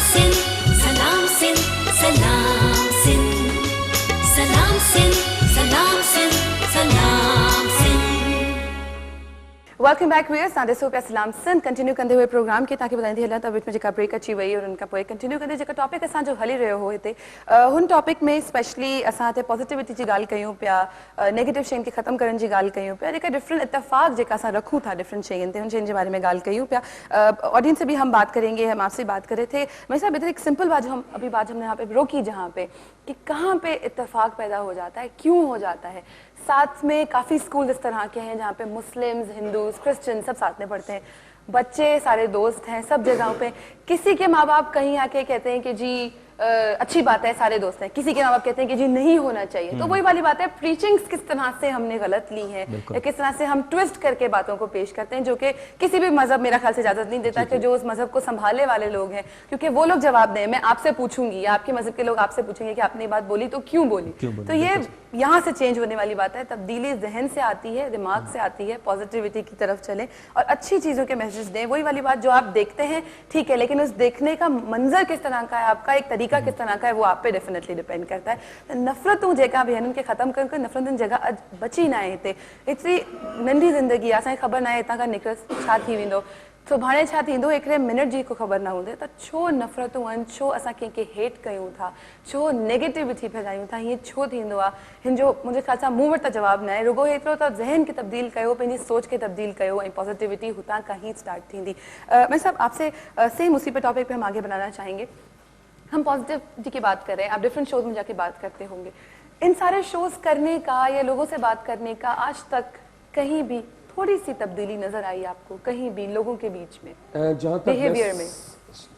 Sin, Salam Sin, Salam Sin, Salam Sin, Salam Sin, Salam Sin. Welcome back viewers नादे सो पे सलाम Sindh continue कंदे हुए प्रोग्राम के ताकि ॿुधाईंदी हलां त विच में जेका ब्रेक अची वई और उनखां पोइ कंटिन्यू कंदे जेका टॉपिक असांजो हली रहियो हो हिते हुन टॉपिक में स्पेशली असां हिते पॉजिटिविटी जी ॻाल्हि कयूं पिया नेगेटिव शयुनि खे ख़तमु करण जी ॻाल्हि कयूं पिया जेका डिफरेंट इत्तेफाक जेका असां रखूं था डिफरेंट शयुनि ते उन शयुनि जे बारे में ॻाल्हि कयूं पिया ऑडियंस से भी हम बात करेंगे हम आपसे बात कर रहे थे मेरे साहब इधर एक सिंपल बात जो हम अभी बात हमने यहाँ पे रोकी जहाँ पे कि कहाँ पे इत्तेफाक पैदा हो जाता है क्यों हो जाता है साथ में काफ़ी स्कूल इस तरह के हैं जहाँ पे मुस्लिम्स हिंदूज क्रिश्चियन सब साथ में पढ़ते हैं बच्चे सारे दोस्त हैं सब जगहों पे किसी के माँ बाप कहीं आके कहते हैं कि जी अच्छी बात है सारे दोस्त हैं किसी के माँ बाप कहते हैं कि जी नहीं होना चाहिए तो वही वाली बात है प्रीचिंग्स किस तरह से हमने गलत ली है या किस तरह से हम ट्विस्ट करके बातों को पेश करते हैं जो कि किसी भी मजहब मेरा ख्याल से इजाजत नहीं देता कि जो उस मजहब को संभालने वाले लोग हैं क्योंकि वो लोग जवाब दें मैं आपसे पूछूंगी या आपके मजहब के लोग आपसे पूछेंगे कि आपने ये बात बोली तो क्यों बोली तो ये यहाँ से चेंज होने वाली बात है तब्दीली जहन से आती है दिमाग से आती है पॉजिटिविटी की तरफ चलें और अच्छी चीज़ों के मैसेज दें वही वाली बात जो आप देखते हैं ठीक है लेकिन उस देखने का मंजर किस तरह का है आपका एक तरीका किस तरह का है वो आप पे डेफिनेटली डिपेंड करता है नफ़रतूं जेका बि आहिनि उनखे ख़तमु करण नफ़रतुनि जगह अॼु बची न आहे हिते एतिरी नंढी ज़िंदगी आहे असांखे ख़बर न आहे हितां खां निकिर छा थी वेंदो सुभाणे छा थींदो हिकिड़े मिनट जी को ख़बर न हूंदे त छो नफ़रतूं आहिनि छो असां कंहिंखे हेट कयूं था छो नेगेटिविटी फैलायूं था हीअं छो थींदो आहे हिन जो मुंहिंजे ख़्याल सां मूं वटि त जवाबु न आहे रुगो एतिरो त ज़हन खे तब्दील कयो पंहिंजी सोच खे तब्दील कयो ऐं पॉजिटिविटी हुतां खां ही स्टार्ट थींदी मैं साहब आपसे सेम उसी पे टॉपिक पे हम आगे बनाना चाहेंगे हम पॉजिटिविटी की बात कर रहे हैं आप डिफरेंट शोज में जाके बात करते होंगे इन सारे शोज करने का या लोगों से बात करने का आज तक कहीं भी थोड़ी सी तब्दीली नजर आई आपको कहीं भी लोगों के बीच में बिहेवियर में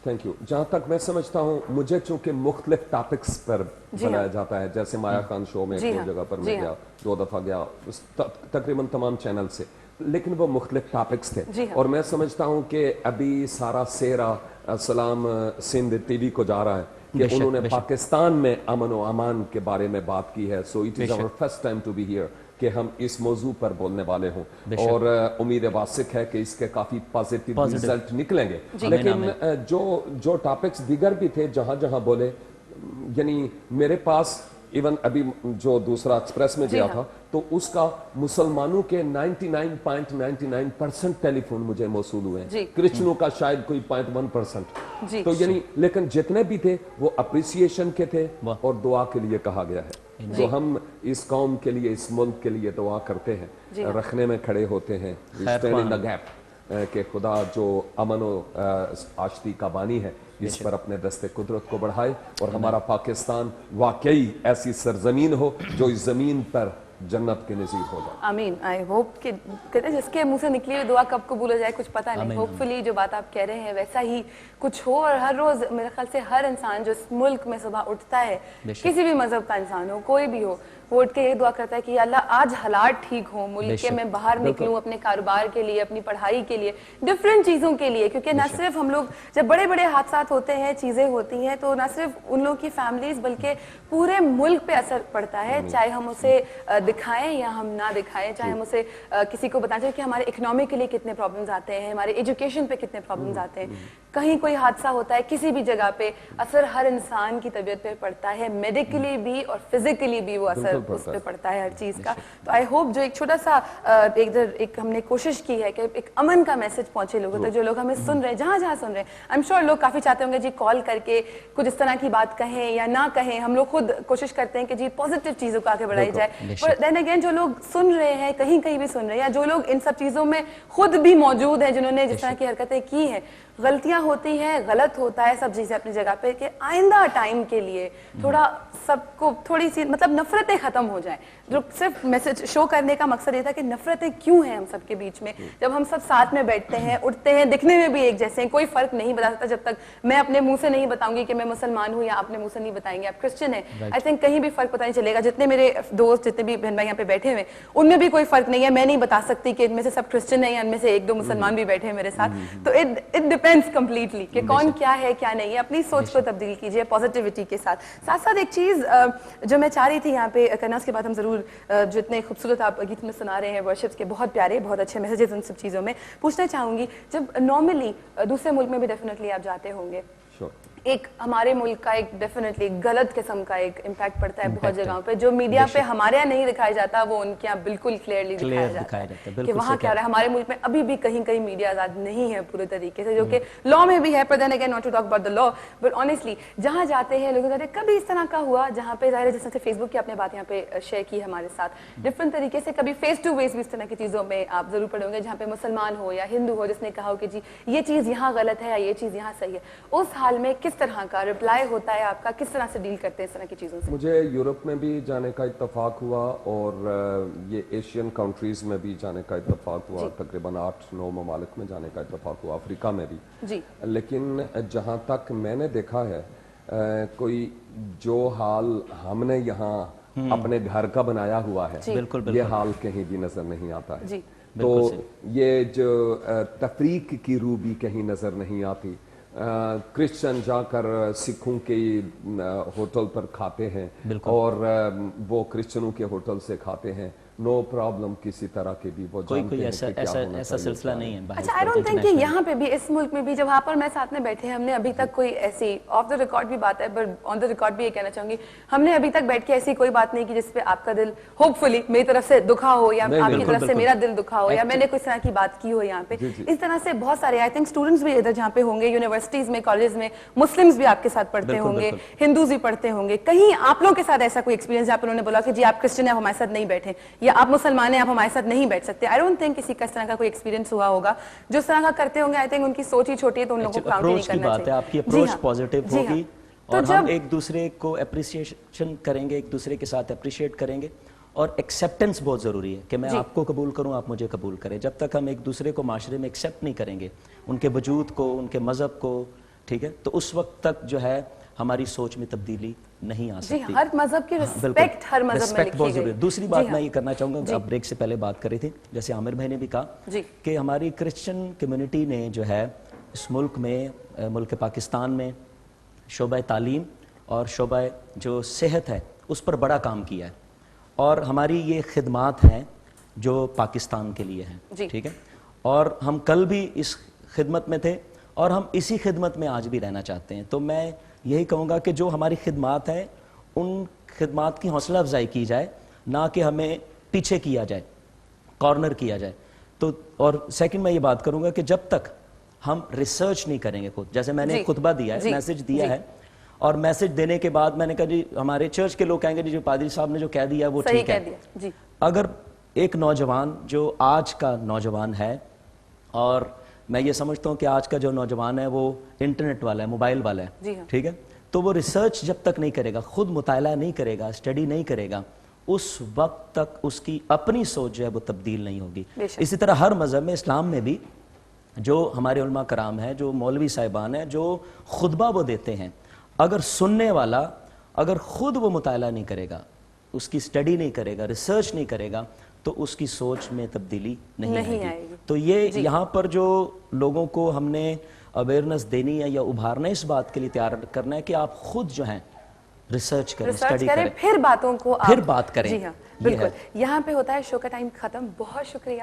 थैंक यू जहाँ तक मैं समझता हूँ मुझे चूंकि मुख्तलिफ टॉपिक्स पर बनाया जाता है जैसे माया खान शो में दो जगह पर मैं गया 2 दफा गया तकरीबन तमाम चैनल से लेकिन वो मुख्तलिफ टॉपिक्स थे और मैं समझता हूँ कि अभी सारा सेरा सलाम सिंध टीवी को जा रहा है कि उन्होंने पाकिस्तान में अमन व अमान के बारे में बात की है so it is our first time to be here कि हम इस मौजू पर बोलने वाले हों और उम्मीद वासिक है कि इसके काफी पॉजिटिव रिजल्ट निकलेंगे लेकिन जो टॉपिक्स दीगर भी थे जहां जहां बोले यानी मेरे पास इवन अभी जो दूसरा एक्सप्रेस में गया था तो उसका मुसलमानों के 99.99% टेलीफोन मुझे मौसूल हुए हैं क्रिश्चियनों का शायद कोई 0.1% तो यानी लेकिन जितने भी थे वो अप्रिसिएशन के थे और दुआ के लिए कहा गया है तो हम इस कौम के लिए इस मुल्क के लिए दुआ करते हैं रखने में खड़े होते हैं स्टैंड इन द गैप कि खुदा जो अमन व आश्ती का बानी है इस पर अपने दस्ते कुदरत को बढ़ाए और हमारा पाकिस्तान वाकई ऐसी सरजमीन हो जो इस जमीन पर जन्नत के नज़ीर हो जाए आमीन आई होप कि कहते हैं जिसके मुंह से निकली हुई दुआ कब कबूल हो जाए कुछ पता नहीं होपफुली जो बात आप कह रहे हैं वैसा ही कुछ हो और हर रोज मेरे ख्याल से हर इंसान जो इस मुल्क में सुबह उठता है किसी भी मजहब का इंसान हो कोई भी हो वो उठ के ये दुआ करता है कि अल्लाह आज हालात ठीक हो मुल्क के मैं बाहर निकलूं अपने कारोबार के लिए अपनी पढ़ाई के लिए डिफरेंट चीज़ों के लिए क्योंकि न सिर्फ हम लोग जब बड़े बड़े हादसा होते हैं चीज़ें होती हैं तो न सिर्फ उन लोगों की फैमिलीज बल्कि पूरे मुल्क पे असर पड़ता है चाहे हम उसे दिखाएं या हम ना दिखाएं चाहे हम उसे किसी को बताना चाहिए कि हमारे इकोनॉमी के लिए कितने प्रॉब्लम्स आते हैं हमारे एजुकेशन पे कितने प्रॉब्लम्स आते हैं कहीं कोई हादसा होता है किसी भी जगह पे असर हर इंसान की तबीयत पे पड़ता है मेडिकली भी और फिजिकली भी वो असर उस पे पड़ता है हर चीज़ का तो आई होप जो एक छोटा सा एक हमने कोशिश की है कि एक अमन का मैसेज पहुंचे लोगों तक जो लोग हमें सुन रहे हैं जहाँ जहाँ सुन रहे हैं आई एम श्योर लोग काफ़ी चाहते होंगे जी कॉल करके कुछ इस तरह की बात कहें या ना कहें हम लोग खुद कोशिश करते हैं कि जी पॉजिटिव चीज़ों को आगे बढ़ाई जाए पर देन अगेन जो लोग सुन रहे हैं कहीं कहीं भी सुन रहे हैं या जो लोग इन सब चीज़ों में खुद भी मौजूद हैं जिन्होंने जिस तरह की हरकतें की हैं गलतियां होती हैं गलत होता है सब चीज़ें अपनी जगह पे कि आइंदा टाइम के लिए थोड़ा सबको थोड़ी सी मतलब नफरतें खत्म हो जाएं जो सिर्फ मैसेज शो करने का मकसद ये था कि नफरतें क्यों हैं हम सबके बीच में जब हम सब साथ में बैठते हैं उठते हैं दिखने में भी एक जैसे हैं कोई फर्क नहीं बता सकता जब तक मैं अपने मुंह से नहीं बताऊंगी कि मैं मुसलमान हूँ या अपने मुंह से नहीं बताएंगे आप क्रिश्चियन हैं आई थिंक कहीं भी फर्क पता नहीं चलेगा जितने मेरे दोस्त जितने भी बहन भाई यहाँ पे बैठे हुए उनमें भी कोई फर्क नहीं है मैं नहीं बता सकती कि इनमें से सब क्रिश्चियन है या इनमें से 1-2 मुसलमान भी बैठे हैं मेरे साथ तो इट डिपेंड्स कंप्लीटली कि कौन क्या है क्या नहीं है अपनी सोच को तब्दील कीजिए पॉजिटिविटी के साथ साथ साथ एक चीज़ जो मैं चाह रही थी यहाँ पे करना उसके बाद हम जरूर जो इतने खूबसूरत आप गीत में सुना रहे हैं वर्शिप्स के बहुत प्यारे बहुत अच्छे मैसेजेस उन सब चीज़ों में पूछना चाहूँगी जब नॉर्मली दूसरे मुल्क में भी डेफिनेटली आप जाते होंगे ایک ہمارے ملک کا ایک ڈیفینیٹلی غلط قسم کا ایک امپیکٹ پڑتا ہے بہت جگہوں پہ, جو میڈیا پہ ہمارے یہاں نہیں دکھایا جاتا وہ ان کے یہاں بالکل کلیئرلی دکھایا جاتا ہے کہ وہاں کیا رہا ہے. ہمارے ملک میں ابھی بھی کہیں کہیں میڈیا آزاد نہیں ہے پورے طریقے سے, جو کہ لا میں بھی ہے, پر then again not to talk about the law, but honestly جہاں جاتے ہیں لوگ کہتے ہیں کبھی اس طرح کا ہوا جہاں پہ ظاہر ہے جس طرح سے فیس بک کی آپ نے بات یہاں پہ شیئر کی ہمارے ساتھ ڈفرنٹ طریقے سے, کبھی فیس ٹو فیس بھی اس طرح کی چیزوں میں آپ ضرور پڑھیں گے جہاں پہ مسلمان ہو یا ہندو ہو جس نے کہا ہو کہ جی یہ چیز یہاں غلط ہے یا یہ چیز یہاں صحیح ہے, اس حال میں کس طرح کا رپلائی ہوتا ہے آپ کا, کس طرح سے ڈیل کرتے ہیں اس طرح کی چیزوں سے؟ مجھے یورپ میں بھی جانے کا اتفاق ہوا اور یہ ایشین کنٹریز میں بھی جانے کا اتفاق ہوا, تقریباً 8-9 ممالک میں جانے کا اتفاق ہوا, افریقہ میں بھی جی. لیکن جہاں تک میں نے دیکھا ہے کوئی جو حال ہم نے یہاں اپنے گھر کا بنایا ہوا ہے یہ حال کہیں بھی نظر نہیں آتا ہے. تو یہ جو تفریق کی روح بھی کہیں نظر نہیں آتی. کرسچن جا کر سکھوں کے ہوٹل پر کھاتے ہیں اور وہ کرسچنوں کے ہوٹل سے کھاتے ہیں, نو پرابلم کسی طرح کے بھی, وہ جانتے ہیں کہ کیا ہونا ایسا سلسلہ نہیں ہے. اچھا, آئی ڈونٹ تھنک کہ یہاں پہ بھی اس ملک میں بھی جب آپ اور میں ساتھ میں بیٹھے ہیں ہم نے ابھی تک کوئی ایسی آف دا ریکارڈ بھی بات ہے, بٹ آن دا ریکارڈ بھی یہ کہنا چاہوں گی ہم نے ابھی تک بیٹھ کے ایسی کوئی بات نہیں کی جس پہ آپ کا دل ہوپ فلی میری طرف سے دکھا ہو یا آپ کی طرف سے میرا دل دکھا ہو یا میں نے کوئی طرح کی بات کی ہو یہاں پہ. اس طرح سے بہت سارے آئی تھنک اسٹوڈنٹس بھی ادھر جہاں پہ ہوں گے, یونیورسٹیز میں, کالج میں, مسلمس بھی آپ کے ساتھ پڑھتے ہوں گے, ہندوز بھی پڑھتے ہوں گے, کہیں آپ لوگوں کے ساتھ ایسا کوئی ایکسپیرینس جہاں پہ انہوں نے بولا کہ جی آپ کرسچن ہیں آپ ہمارے ساتھ نہیں بیٹھے یا آپ مسلمان ہیں آپ ہمارے ساتھ نہیں بیٹھ سکتے؟ آئی ڈونٹ تھنک کسی کا اس طرح کا کوئی ایکسپیرینس ہوا ہوگا. جو اس طرح کا کرتے ہوں گے آئی تھنک ان کی سوچ ہی چھوٹی ہے تو ان لوگوں کو کاؤنٹ نہیں کرنا چاہیے. آپ کی اپروچ پازیٹیو ہوگی اور ہم ایک دوسرے کو اپریسیشن کریں گے, ایک دوسرے کے ساتھ اپریشیٹ کریں گے, اور ایکسیپٹنس بہت ضروری ہے کہ میں آپ کو قبول کروں آپ مجھے قبول کریں. جب تک ہم ایک دوسرے کو معاشرے میں ایکسیپٹ نہیں کریں گے, ان کے وجود کو, ان کے مذہب کو, ٹھیک ہے, تو اس وقت تک جو ہے ہماری سوچ میں تبدیلی نہیں آ سکتی. ہر مذہب کی رسپیکٹ ہر مذہب میں لکھی گئی. دوسری بات میں یہ کرنا چاہوں گا, آپ بریک سے پہلے بات کر رہے تھے, جیسے عامر بھائی نے بھی کہا کہ ہماری کرسچن کمیونٹی نے جو ہے اس ملک میں, ملک پاکستان میں شعبہ تعلیم اور شعبہ جو صحت ہے اس پر بڑا کام کیا ہے, اور ہماری یہ خدمات ہیں جو پاکستان کے لیے ہیں, ٹھیک ہے, اور ہم کل بھی اس خدمت میں تھے اور ہم اسی خدمت میں آج بھی رہنا چاہتے ہیں. تو میں یہی کہوں گا کہ جو ہماری خدمات ہیں ان خدمات کی حوصلہ افزائی کی جائے, نہ کہ ہمیں پیچھے کیا جائے, کارنر کیا جائے. تو اور سیکنڈ میں یہ بات کروں گا کہ جب تک ہم ریسرچ نہیں کریں گے خود, جیسے میں نے خطبہ دیا ہے, میسج دیا ہے, اور میسج دینے کے بعد میں نے کہا جی ہمارے چرچ کے لوگ کہیں گے جی جو پادری صاحب نے جو کہہ دیا وہ ٹھیک ہے. اگر ایک نوجوان جو آج کا نوجوان ہے, اور میں یہ سمجھتا ہوں کہ آج کا جو نوجوان ہے وہ انٹرنیٹ والا ہے, موبائل والا ہے, ٹھیک ہے, تو وہ ریسرچ جب تک نہیں کرے گا, خود مطالعہ نہیں کرے گا, اسٹڈی نہیں کرے گا, اس وقت تک اس کی اپنی سوچ جو ہے وہ تبدیل نہیں ہوگی. اسی طرح ہر مذہب میں, اسلام میں بھی جو ہمارے علماء کرام ہیں, جو مولوی صاحبان ہیں, جو خطبہ وہ دیتے ہیں, اگر سننے والا اگر خود وہ مطالعہ نہیں کرے گا, اس کی اسٹڈی نہیں کرے گا, ریسرچ نہیں کرے گا, تو اس کی سوچ میں تبدیلی نہیں آئے گی. تو یہ یہاں پر جو لوگوں کو ہم نے اویئرنیس دینی ہے یا ابھارنا اس بات کے لیے تیار کرنا ہے کہ آپ خود جو ہیں ریسرچ کریں, اسٹڈی کریں, پھر باتوں کو پھر بات کریں. جی ہاں بالکل. یہاں پہ ہوتا ہے شو کا ٹائم ختم. بہت شکریہ,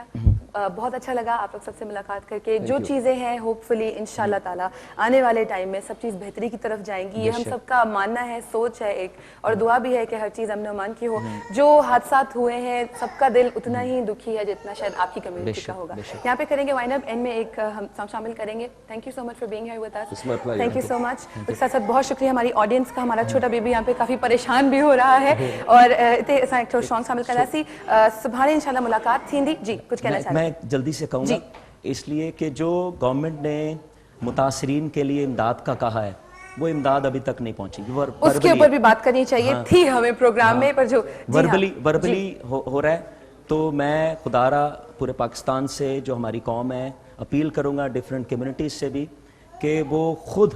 بہت اچھا لگا آپ لوگ سب سے ملاقات کر کے. جو چیزیں ہیں ہوپ فلی انشاءاللہ تعالیٰ آنے والے ٹائم میں سب چیز بہتری کی طرف جائیں گی, یہ ہم سب کا ماننا ہے, سوچ ہے ایک, اور دعا بھی ہے کہ ہر چیز امن و امان کی ہو. جو حادثات ہوئے ہیں سب کا دل اتنا ہی دکھی ہے جتنا شاید آپ کی کمیونٹی کا ہوگا. یہاں پہ کریں گے وائنڈ اپ, اینڈ میں ایک ہم شامل کریں گے. Thank you so much for being here with us. Thank you so much. ساتھ ساتھ بہت شکریہ ہماری آڈینس کا. ہمارا چھوٹا بیبی یہاں پہ کافی پریشان بھی ہو رہا ہے, اور ایک سانگ شامل کرنا سی سبھانے انشاءاللہ ملاقات تھیندی. جی کچھ کہنا چاہتے ہیں؟ میں جلدی سے کہوں گا, اس لیے کہ جو گورنمنٹ نے متاثرین کے لیے امداد کا کہا ہے وہ امداد ابھی تک نہیں پہنچی. اس کے اوپر بھی بات کرنی چاہیے تھی ہمیں پروگرام میں, پر جو وربلی ہو رہا ہے. تو میں خدارہ پورے پاکستان سے جو ہماری قوم ہے اپیل کروں گا, ڈیفرنٹ کمیونٹیز سے بھی, کہ وہ خود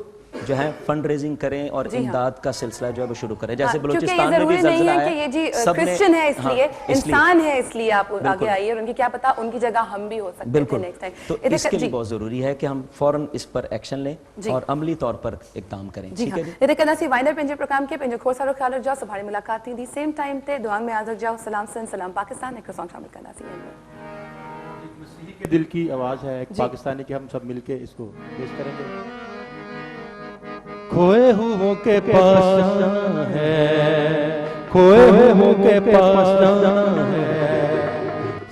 جو ہے فنڈ ریزنگ کریں اور امداد کا سلسلہ جو ہے وہ شروع کریں. جیسے بلوچستان میں بھی زلزلہ آیا ہے, یہ جی کرسچن ہے اس لیے, انسان ہے اس لیے آپ آگے آئیے, اور ان کی کیا پتا ان کی جگہ ہم بھی ہو سکتے ہیں نیکسٹ ٹائم. تو اس کے لیے بہت ضروری ہے کہ ہم فوراً اس پر ایکشن لیں اور عملی طور پر اقدام کریں. ٹھیک ہے جی. یہ کہنا سی وائنڈر پنجے پروگرام کے پنجے کھور سارو خیال رکھ جاؤ. سبھاری ملاقات تھی دی سیم ٹائم تے دعا میں آزر جاؤ. سلام سن سلام پاکستان. ایک سانگ شامل کرنا سی مسیحی کے دل کی آواز ہے ایک پاکستانی کی, ہم سب مل کے اس کو پیش کریں گے. खोए हुओं के पास जाना है, खोए हुओं के पास जाना है,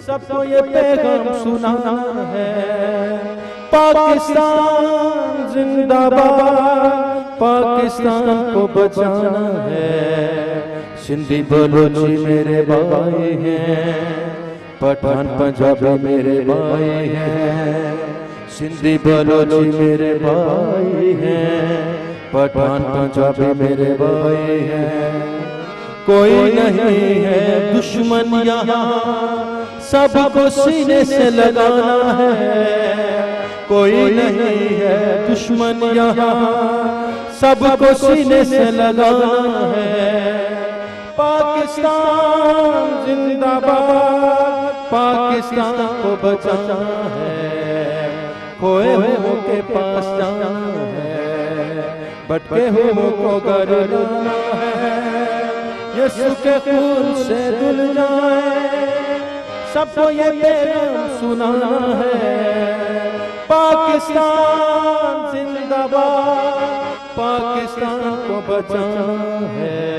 सबको ये पैगाम सुनाना है। पाकिस्तान जिंदाबाद, पाकिस्तान को बचाना है। सिंधी बलोची मेरे भाई हैं, पठान पंजाबी मेरे भाई हैं, सिंधी बलोची मेरे भाई हैं, पठान पंजाबी मेरे भाई हैं। कोई नहीं है दुश्मन यहाँ, सबको सीने से लगाना है। कोई नहीं है दुश्मन यहाँ, सबको सीने से लगाना है। पाकिस्तान जिंदाबाद, पाकिस्तान को बचाना है। खोए हुओं के पास जाना है, भटके हुओं को घर लाना है। यीशु के खून से धुल जाए, सबको ये पैगाम सुनाना है। पाकिस्तान जिंदाबाद, पाकिस्तान को बचाना है।